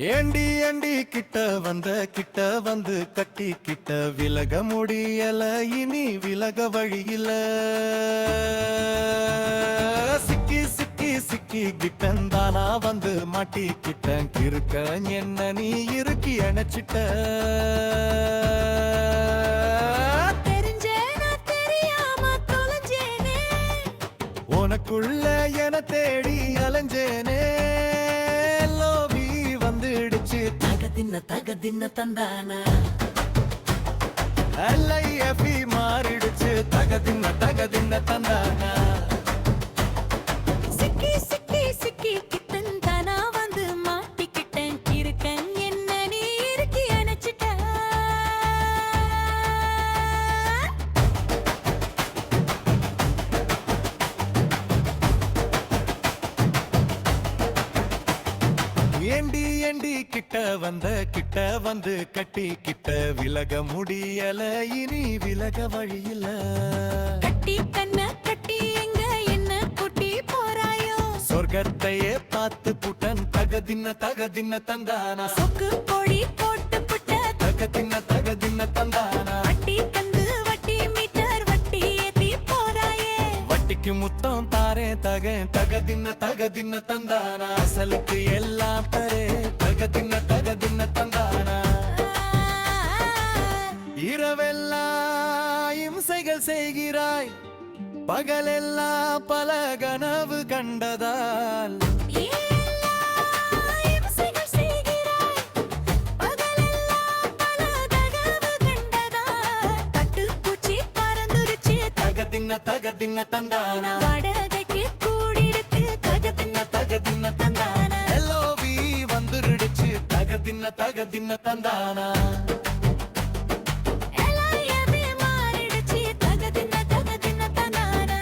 ஏண்டி ஏண்டி கிட்ட வந்து கட்டி கிட்ட விலக முடியல இனி விலக வழியில சிக்கி சிக்கி சிக்கி கிட்டந்தானா வந்து மாட்டிக்கிட்டேன் இருக்க என்ன நீ இருக்கி அணைச்சிட்ட உனக்குள்ள என தேடி அலைஞ்சேனே லோபி வந்துடுச்சு தகதின்ன தந்தானா LIFE மாறிடுச்சு தகதின்ன தந்தானா சிக்கி சிக்கி சிக்கி கிட்டந்தானா வந்து மாட்டிக்கிட்டேன் இருக்கேன் என்ன நீ இருக்கி அணைச்சிட்ட ஏண்டி ஏண்டி கிட்ட வந்து கட்டி கிட்ட விலக முடியல இனி விலக வழியில கட்டி கண்ண கட்டி எங்க என்ன கூட்டி போறாயோ சொர்க்கத்தையே பார்த்து புட்டன் தகதின்ன தந்தானா சொக்கு பொடி போட்டு புட்ட தகதின்ன தந்தானா வட்டி தந்து வட்டி மீட்டர் வட்டி ஏத்தி போறாயே வட்டிக்கு முத்தம் தாரே தகதின்ன தந்தானா அசலுக்கு எல்லாம் தரே தகதின்ன தந்தானா இரவெல்லாம் இம்சைகள் செய்கிறாய் பகலெல்லாம் பல கனவு கண்டதால் தகதின்ன தந்தானா வாடகைக்கு கூடிருக்கு தகதின்ன தந்தானா LOV வந்துடுச்சு தகதின்ன தந்தானா LIFE மாறிடுச்சு தகதின்ன தந்தானா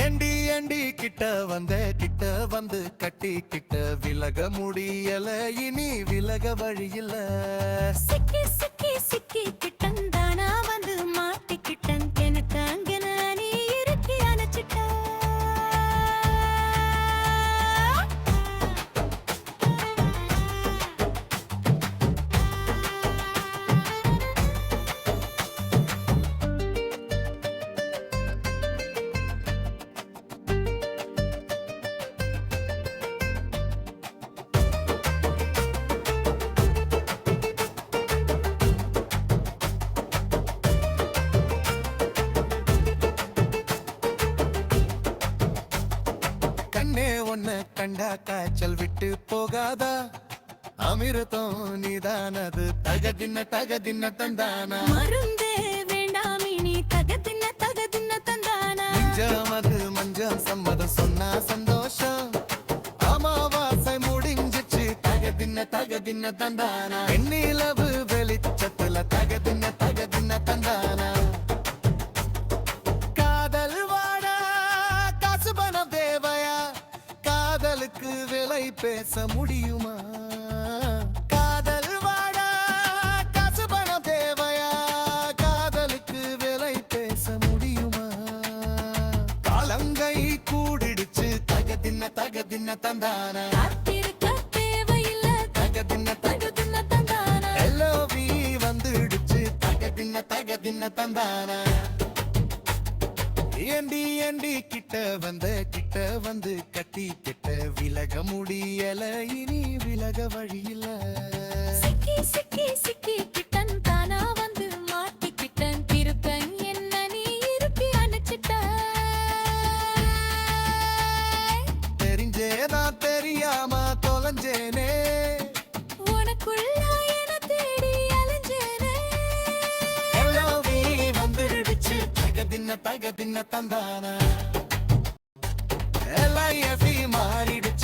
ஏண்டி ஏண்டி கிட்ட வந்து கட்டி கிட்ட விலக முடியல இனி விலக வழியில சிக்கி சிக்கி சிக்கி கிட்டந்தானா வந்து மாட்டிக்கிட்டன் எனக்கு அங்கன நீ இருக்கி அணைச்சிட்ட கண்ணே ஒன்ன கண்டா காய்ச்சல் விட்டு போகாதா அமிர்தம் நீதானது தகதின்ன தந்தானா மருந்தே வேண்டாம் இனி தகதின்ன தந்தானா மஞ்சம் சம்மதம் சொன்னா சந்தோஷம் அமாவாசை முடிஞ்சிச்சு தகதின்ன தந்தானா வெண்ணிலவு வெளிச்சத்துல தகதின்ன தந்தானா காதல் வாடா காசு பணம் தேவையா காதலுக்கு விலை பேச முடியுமா காதல் வாடா காசு பணம் தேவையா காதலுக்கு விலை பேச முடியுமா காலங்கை கூடிடுச்சு தகதின்ன தந்தானா காத்திருக்க தேவையில்லை தகதின்ன தந்தானா LOV வந்துடுச்சு தகதின்ன தந்தானா ஏண்டி ஏண்டி கிட்ட வந்து கட்டி கிட்ட விலக முடியல இனி விலக வழியில சிக்கி சிக்கி சிக்கி கிட்டன் தானா வந்து மாட்டிக்கிட்டன் திருப்பன் என்ன நீ இருக்கி அணைச்சிட்ட தெரிஞ்சேதான் தெரியாம தொலைஞ்சேனே உனக்குள்ள என தேடி அலைஞ்சேனே LOV வந்துடுச்சு தகதின்ன தந்தானா LIFE மாறிடுச்சு